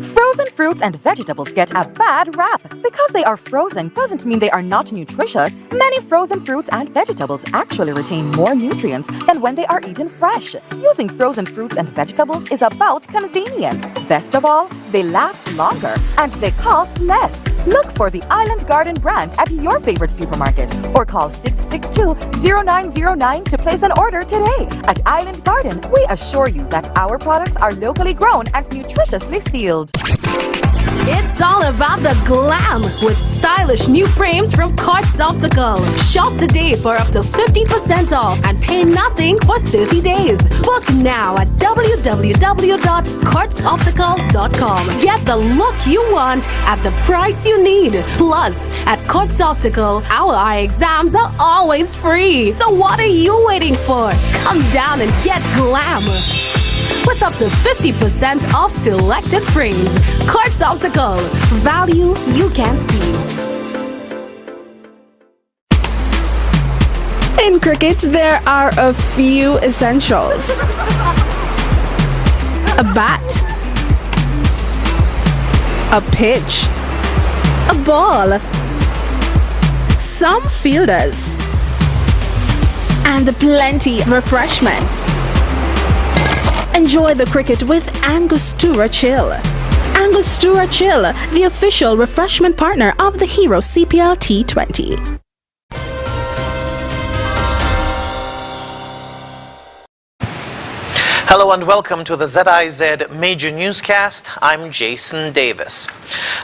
Frozen fruits and vegetables get a bad rap. Because they are frozen doesn't mean they are not nutritious. Many frozen fruits and vegetables actually retain more nutrients than when they are eaten fresh. Using frozen fruits and vegetables is about convenience. Best of all, they last longer and they cost less. Look for the Island Garden brand at your favorite supermarket or call 662-0909 to place an order today. At Island Garden, we assure you that our products are locally grown and nutritiously sealed. It's all about the glam with stylish new frames from Quartz Optical. Shop today for up to 50% off and pay nothing for 30 days. Book now at www.quartzoptical.com. Get the look you want at the price you need. Plus, at Quartz Optical, our eye exams are always free. So what are you waiting for? Come down and get glam with up to 50% off selected frames. Quartz Optical. Value you can see. In cricket, there are a few essentials. A bat, a pitch, a ball, some fielders, and plenty of refreshments. Enjoy the cricket with Angostura Chill. Angostura Chill, the official refreshment partner of the Hero CPL T20. Hello and welcome to the ZIZ Major Newscast. I'm Jason Davis.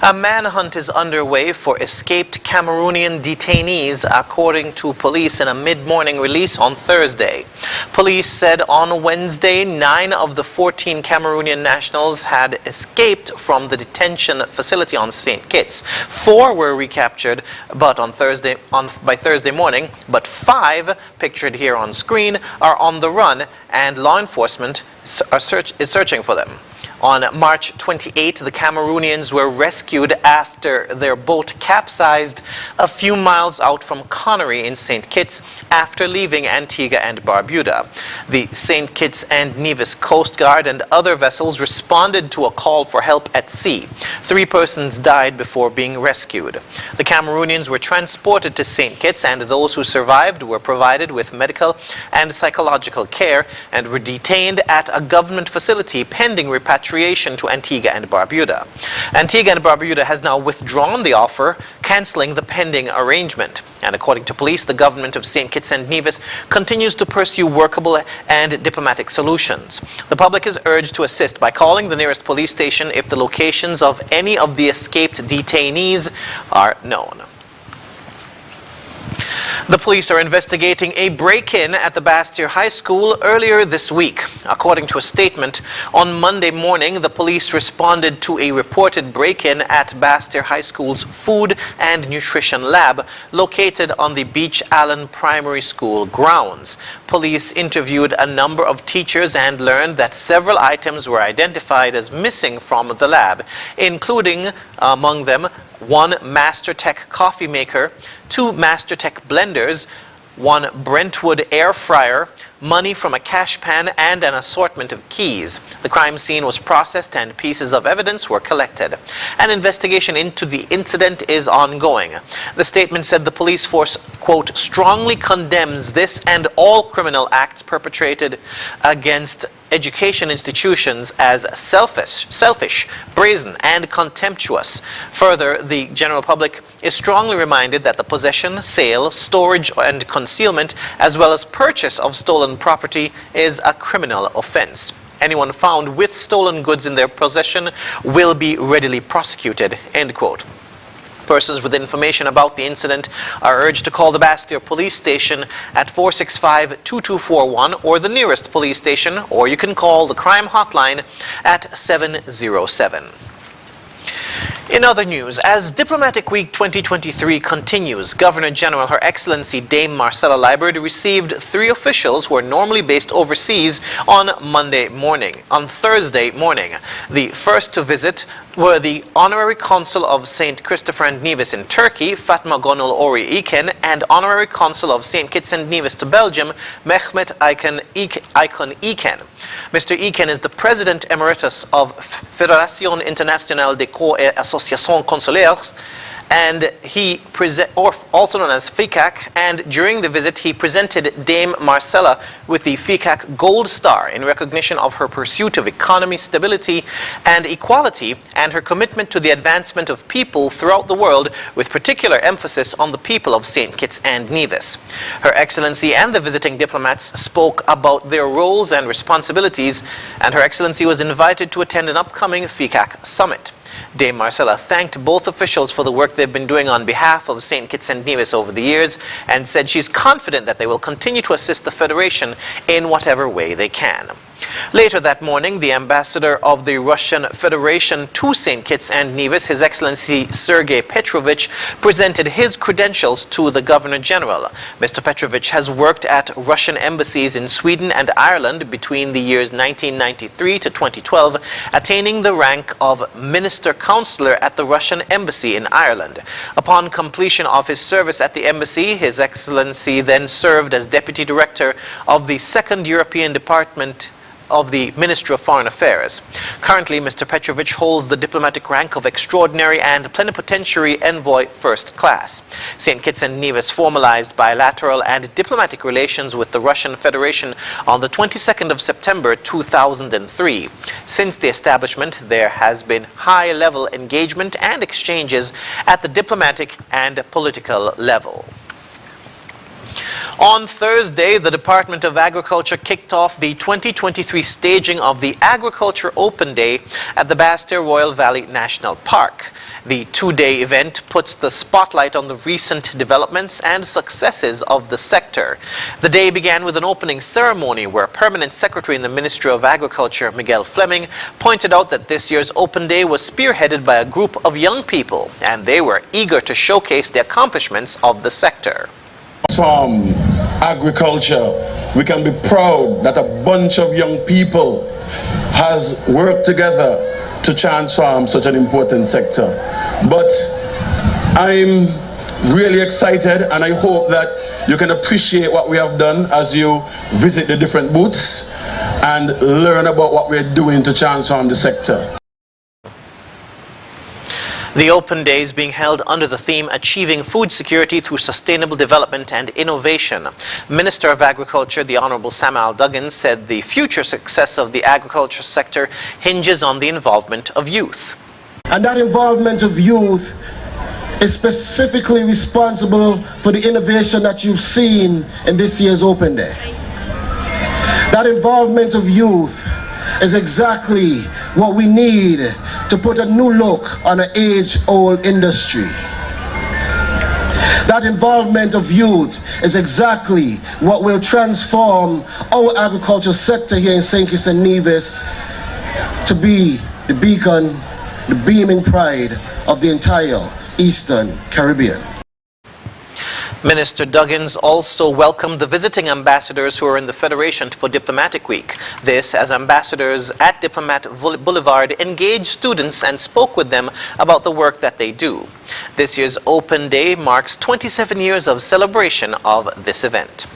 A manhunt is underway for escaped Cameroonian detainees, according to police in a mid-morning release on Thursday. Police said on Wednesday 9 of the 14 Cameroonian nationals had escaped from the detention facility on St. Kitts. 4 were recaptured by Thursday morning, but 5, pictured here on screen, are on the run and law enforcement is searching for them. On March 28, the Cameroonians were rescued after their boat capsized a few miles out from Connery in St. Kitts after leaving Antigua and Barbuda. The St. Kitts and Nevis Coast Guard and other vessels responded to a call for help at sea. 3 persons died before being rescued. The Cameroonians were transported to St. Kitts, and those who survived were provided with medical and psychological care and were detained at a government facility pending repatriation to Antigua and Barbuda. Antigua and Barbuda has now withdrawn the offer, cancelling the pending arrangement. And according to police, the government of St. Kitts and Nevis continues to pursue workable and diplomatic solutions. The public is urged to assist by calling the nearest police station if the locations of any of the escaped detainees are known. The police are investigating a break-in at the Bastyr High School earlier this week. According to a statement, on Monday morning, the police responded to a reported break-in at Bastyr High School's Food and Nutrition Lab, located on the Beach Allen Primary School grounds. Police interviewed a number of teachers and learned that several items were identified as missing from the lab, including, among them, 1 MasterTech coffee maker, 2 MasterTech blenders, 1 Brentwood air fryer, money from a cash pan, and an assortment of keys. The crime scene was processed and pieces of evidence were collected. An investigation into the incident is ongoing. The statement said the police force, quote, strongly condemns this and all criminal acts perpetrated against education institutions as selfish, brazen, and contemptuous. Further, the general public is strongly reminded that the possession, sale, storage, and concealment, as well as purchase of stolen property is a criminal offense. Anyone found with stolen goods in their possession will be readily prosecuted, end quote. Persons with information about the incident are urged to call the Bastyr police station at 465-2241 or the nearest police station, or you can call the crime hotline at 707. In other news, as Diplomatic Week 2023 continues, Governor General Her Excellency Dame Marcella Liburd received 3 officials who are normally based overseas on Thursday morning. The first to visit were the Honorary Consul of St. Christopher and Nevis in Turkey, Fatma Gonul Ori Iken, and Honorary Consul of St. Kitts and Nevis to Belgium, Mehmet Icon Iken. Mr. Iken is the President Emeritus of Fédération Internationale des Corps et Associations Consulaires, and also known as FICAC, and during the visit he presented Dame Marcella with the FICAC Gold Star in recognition of her pursuit of economy, stability and equality, and her commitment to the advancement of people throughout the world, with particular emphasis on the people of St. Kitts and Nevis. Her Excellency and the visiting diplomats spoke about their roles and responsibilities, and Her Excellency was invited to attend an upcoming FICAC summit. Dame Marcella thanked both officials for the work they've been doing on behalf of St. Kitts and Nevis over the years, and said she's confident that they will continue to assist the Federation in whatever way they can. Later that morning, the ambassador of the Russian Federation to St. Kitts and Nevis, His Excellency Sergei Petrovich, presented his credentials to the Governor General. Mr. Petrovich has worked at Russian embassies in Sweden and Ireland between the years 1993 to 2012, attaining the rank of Minister Counselor at the Russian Embassy in Ireland. Upon completion of his service at the embassy, His Excellency then served as Deputy Director of the 2nd European Department of the Ministry of Foreign Affairs. Currently, Mr. Petrovich holds the diplomatic rank of Extraordinary and Plenipotentiary Envoy First Class. St. Kitts and Nevis formalized bilateral and diplomatic relations with the Russian Federation on the 22nd of September 2003. Since the establishment, there has been high-level engagement and exchanges at the diplomatic and political level. On Thursday, the Department of Agriculture kicked off the 2023 staging of the Agriculture Open Day at the Bastille Royal Valley National Park. The 2-day event puts the spotlight on the recent developments and successes of the sector. The day began with an opening ceremony where Permanent Secretary in the Ministry of Agriculture, Miguel Fleming, pointed out that this year's Open Day was spearheaded by a group of young people, and they were eager to showcase the accomplishments of the sector. From agriculture, we can be proud that a bunch of young people has worked together to transform such an important sector. But I'm really excited, and I hope that you can appreciate what we have done as you visit the different booths and learn about what we're doing to transform the sector. The Open Day is being held under the theme Achieving Food Security Through Sustainable Development and Innovation. Minister of Agriculture, the Honorable Samuel Duggins, said the future success of the agriculture sector hinges on the involvement of youth. And that involvement of youth is specifically responsible for the innovation that you've seen in this year's Open Day. That involvement of youth is exactly what we need to put a new look on an age-old industry. That involvement of youth is exactly what will transform our agriculture sector here in St. Kitts and Nevis to be the beacon, the beaming pride of the entire Eastern Caribbean. Minister Duggins also welcomed the visiting ambassadors who are in the Federation for Diplomatic Week. This, as ambassadors at Diplomat Boulevard engaged students and spoke with them about the work that they do. This year's Open Day marks 27 years of celebration of this event.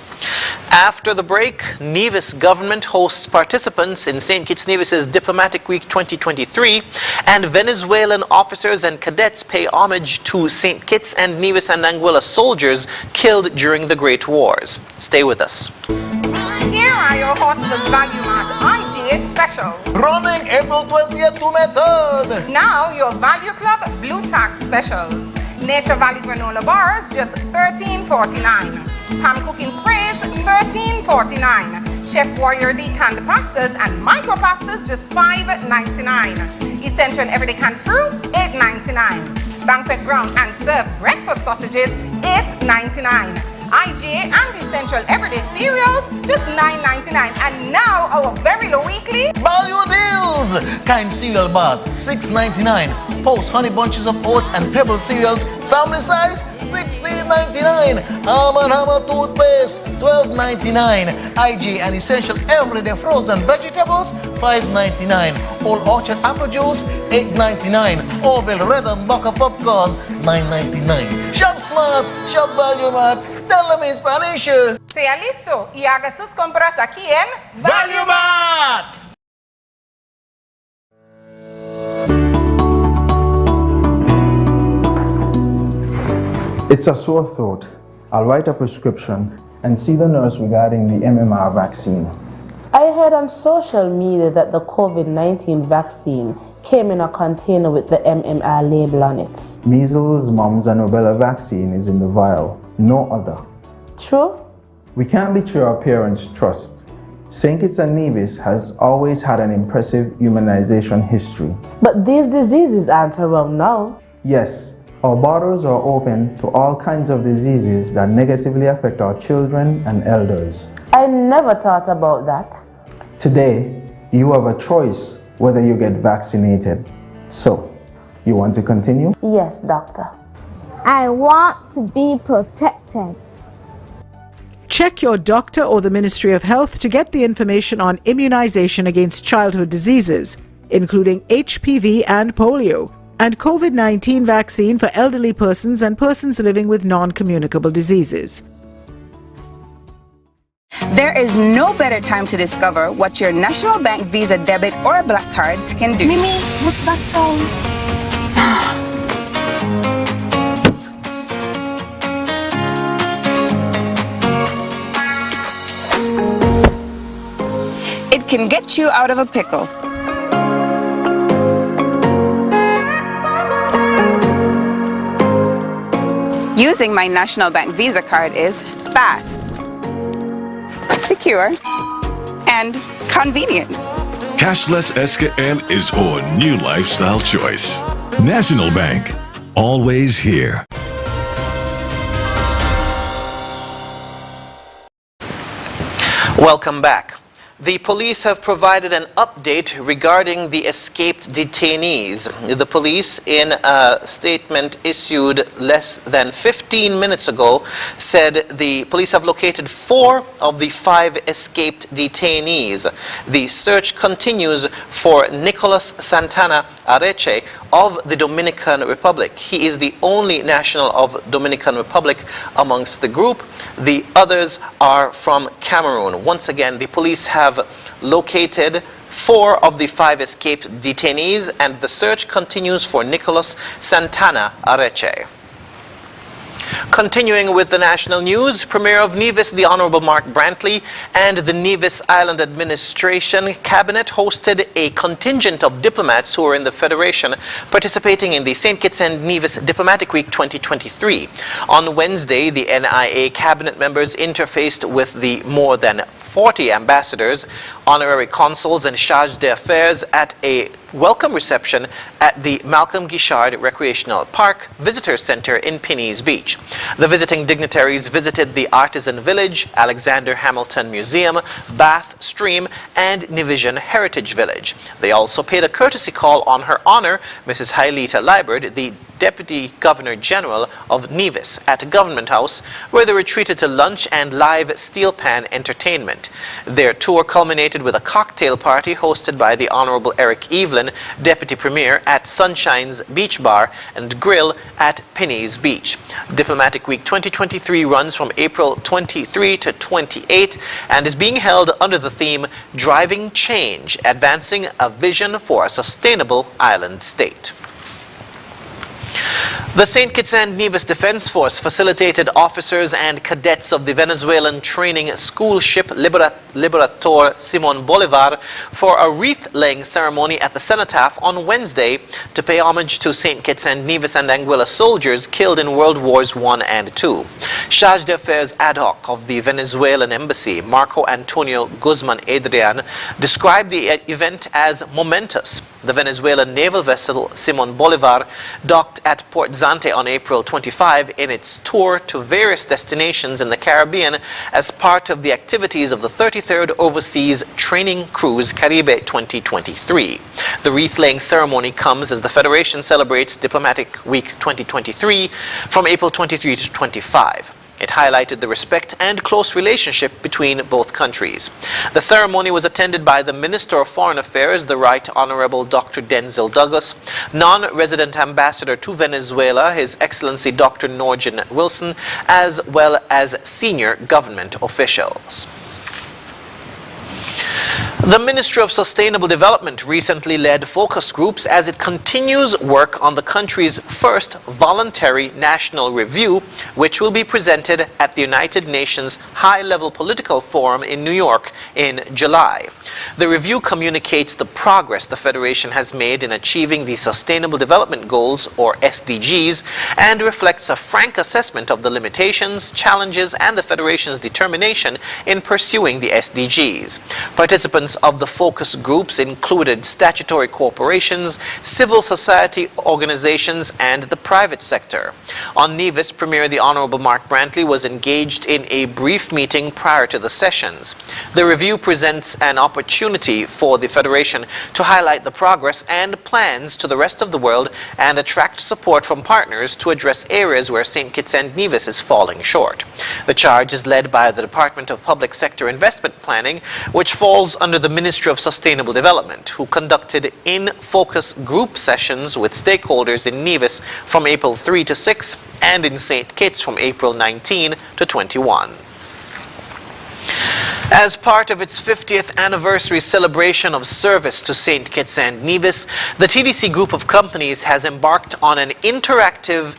After the break, Nevis government hosts participants in St. Kitts Nevis's Diplomatic Week 2023, and Venezuelan officers and cadets pay homage to St. Kitts and Nevis and Anguilla soldiers killed during the Great Wars. Stay with us. Here are your Hospital's Value Mart IGA specials. Running April 20th to May 3rd. Now your Value Club Blue Tax specials. Nature Valley granola bars just $13.49. Ham cooking sprays $13.49. Chef Warrior decanned pastas and micro pastas just $5.99. Essential and everyday canned fruits $8.99. Banquet ground and served breakfast sausages $8.99. IGA and essential everyday cereals just $9.99. And now our very low weekly value deals. cereals. Kind cereal bars, $6.99. Post honey bunches of oats and pebble cereals, family size, $16.99. Hammer toothpaste, $12.99. IG and essential everyday frozen vegetables, $5.99. Old Orchard apple juice, $8.99. Orville red and bucker popcorn, $9.99. Shop smart, shop value mart. Tell them in Spanish. Sea listo y haga sus compras aquí en Value Mart. It's a sore throat. I'll write a prescription and see the nurse regarding the MMR vaccine. I heard on social media that the COVID-19 vaccine came in a container with the MMR label on it. Measles, mumps, and rubella vaccine is in the vial, no other. True? We can't betray our parents' trust. St. Kitts and Nevis has always had an impressive immunization history. But these diseases aren't around now. Yes, our borders are open to all kinds of diseases that negatively affect our children and elders. I never thought about that. Today, you have a choice whether you get vaccinated. So, you want to continue? Yes, doctor. I want to be protected. Check your doctor or the Ministry of Health to get the information on immunization against childhood diseases, including HPV and polio, and COVID-19 vaccine for elderly persons and persons living with non-communicable diseases. There is no better time to discover what your National Bank Visa debit or black cards can do. Mimi, what's that song? It can get you out of a pickle. Using my National Bank Visa card is fast, secure, and convenient. Cashless SKN is our new lifestyle choice. National Bank, always here. Welcome back. The police have provided an update regarding the escaped detainees. The police, in a statement issued less than 15 minutes ago, said the police have located 4 of the 5 escaped detainees. The search continues for Nicolas Santana Areche of the Dominican Republic. He is the only national of Dominican Republic amongst the group. The others are from Cameroon. Once again, the police have located 4 of the 5 escaped detainees, and the search continues for Nicolas Santana Areche. Continuing with the national news, Premier of Nevis, the Honorable Mark Brantley, and the Nevis Island Administration Cabinet hosted a contingent of diplomats who are in the Federation participating in the St. Kitts and Nevis Diplomatic Week 2023. On Wednesday, the NIA Cabinet members interfaced with the more than 40 ambassadors, honorary consuls, and charge d'affaires at a welcome reception at the Malcolm Guichard Recreational Park Visitor Center in Penny's Beach. The visiting dignitaries visited the Artisan Village, Alexander Hamilton Museum, Bath Stream, and Nevisian Heritage Village. They also paid a courtesy call on Her Honor, Mrs. Hailita Liebert, the Deputy Governor General of Nevis, at Government House, where they were treated to lunch and live steel pan entertainment. Their tour culminated with a cocktail party hosted by the Honorable Eric Evelyn, Deputy Premier, at Sunshine's Beach Bar and Grill at Penny's Beach. Diplomatic Week 2023 runs from April 23 to 28 and is being held under the theme Driving Change, Advancing a Vision for a Sustainable Island State. The St. Kitts and Nevis Defense Force facilitated officers and cadets of the Venezuelan training school ship Liberator Simon Bolivar for a wreath-laying ceremony at the cenotaph on Wednesday to pay homage to St. Kitts and Nevis and Anguilla soldiers killed in World Wars I and II. Charge d'Affaires ad hoc of the Venezuelan embassy, Marco Antonio Guzman Adrian, described the event as momentous. The Venezuelan naval vessel Simon Bolivar docked at Port Horizonte on April 25 in its tour to various destinations in the Caribbean as part of the activities of the 33rd Overseas Training Cruise Caribe 2023. The wreath-laying ceremony comes as the Federation celebrates Diplomatic Week 2023 from April 23 to 25. It highlighted the respect and close relationship between both countries. The ceremony was attended by the Minister of Foreign Affairs, the Right Honorable Dr. Denzel Douglas, non-resident ambassador to Venezuela, His Excellency Dr. Norjan Wilson, as well as senior government officials. The Ministry of Sustainable Development recently led focus groups as it continues work on the country's first voluntary national review, which will be presented at the United Nations High-Level Political Forum in New York in July. The review communicates the progress the Federation has made in achieving the Sustainable Development Goals, or SDGs, and reflects a frank assessment of the limitations, challenges, and the Federation's determination in pursuing the SDGs. Participants of the focus groups included statutory corporations, civil society organizations, and the private sector. On Nevis, Premier the Honorable Mark Brantley was engaged in a brief meeting prior to the sessions. The review presents an opportunity for the Federation to highlight the progress and plans to the rest of the world and attract support from partners to address areas where St. Kitts and Nevis is falling short. The charge is led by the Department of Public Sector Investment Planning, which falls under the Ministry of Sustainable Development, who conducted in-focus group sessions with stakeholders in Nevis from April 3 to 6 and in St. Kitts from April 19 to 21. As part of its 50th anniversary celebration of service to St. Kitts and Nevis, the TDC group of companies has embarked on an initiative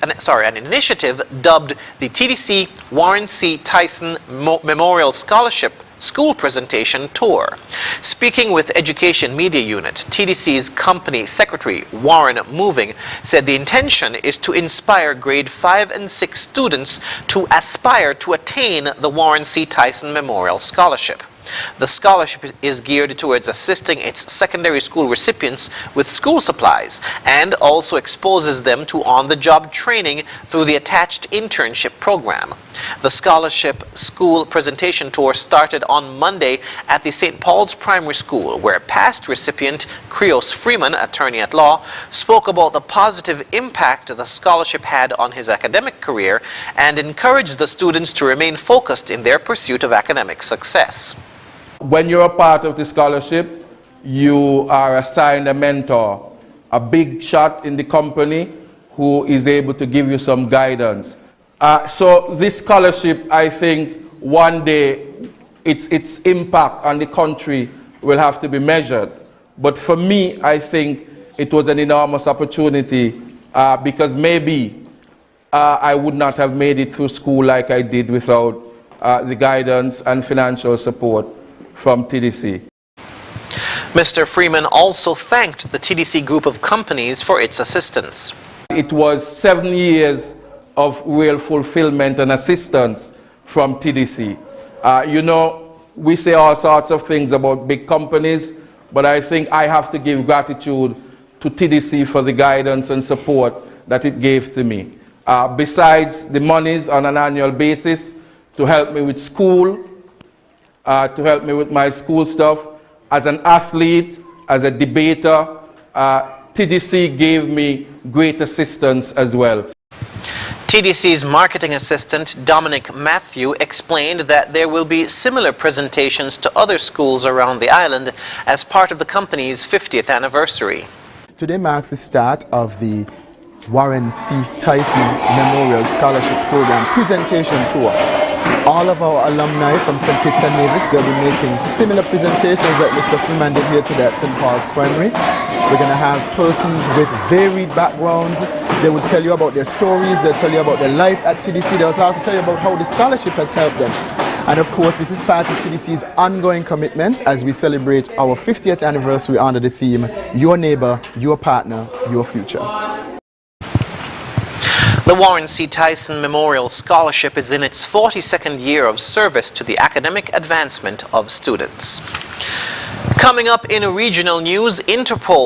dubbed the TDC Warren C. Tyson Memorial Scholarship School Presentation Tour. Speaking with Education Media Unit, TDC's company secretary, Warren Moving, said the intention is to inspire grade 5 and 6 students to aspire to attain the Warren C. Tyson Memorial Scholarship. The scholarship is geared towards assisting its secondary school recipients with school supplies and also exposes them to on-the-job training through the attached internship program. The scholarship school presentation tour started on Monday at the St. Paul's Primary School, where past recipient Creos Freeman, attorney at law, spoke about the positive impact the scholarship had on his academic career and encouraged the students to remain focused in their pursuit of academic success. When you're a part of the scholarship, you are assigned a mentor, a big shot in the company who is able to give you some guidance. So this scholarship, I think, one day its impact on the country will have to be measured. But for me, I think it was an enormous opportunity because maybe I would not have made it through school like I did without the guidance and financial support from TDC. Mr. Freeman also thanked the TDC group of companies for its assistance. It was 7 years of real fulfillment and assistance from TDC. You know, we say all sorts of things about big companies, but I think I have to give gratitude to TDC for the guidance and support that it gave to me. Besides the monies on an annual basis to help me with school, to help me with my school stuff. As an athlete, as a debater, TDC gave me great assistance as well. TDC's marketing assistant, Dominic Matthew, explained that there will be similar presentations to other schools around the island as part of the company's 50th anniversary. Today marks the start of the Warren C. Tyson Memorial Scholarship Program presentation tour. All of our alumni from St. Kitts and Nevis, they'll be making similar presentations that Mr. Freeman did here today at St. Paul's Primary. We're going to have persons with varied backgrounds. They will tell you about their stories, they'll tell you about their life at TDC, they'll also tell you about how the scholarship has helped them. And of course, this is part of TDC's ongoing commitment as we celebrate our 50th anniversary under the theme, Your Neighbor, Your Partner, Your Future. The Warren C. Tyson Memorial Scholarship is in its 42nd year of service to the academic advancement of students. Coming up in regional news, Interpol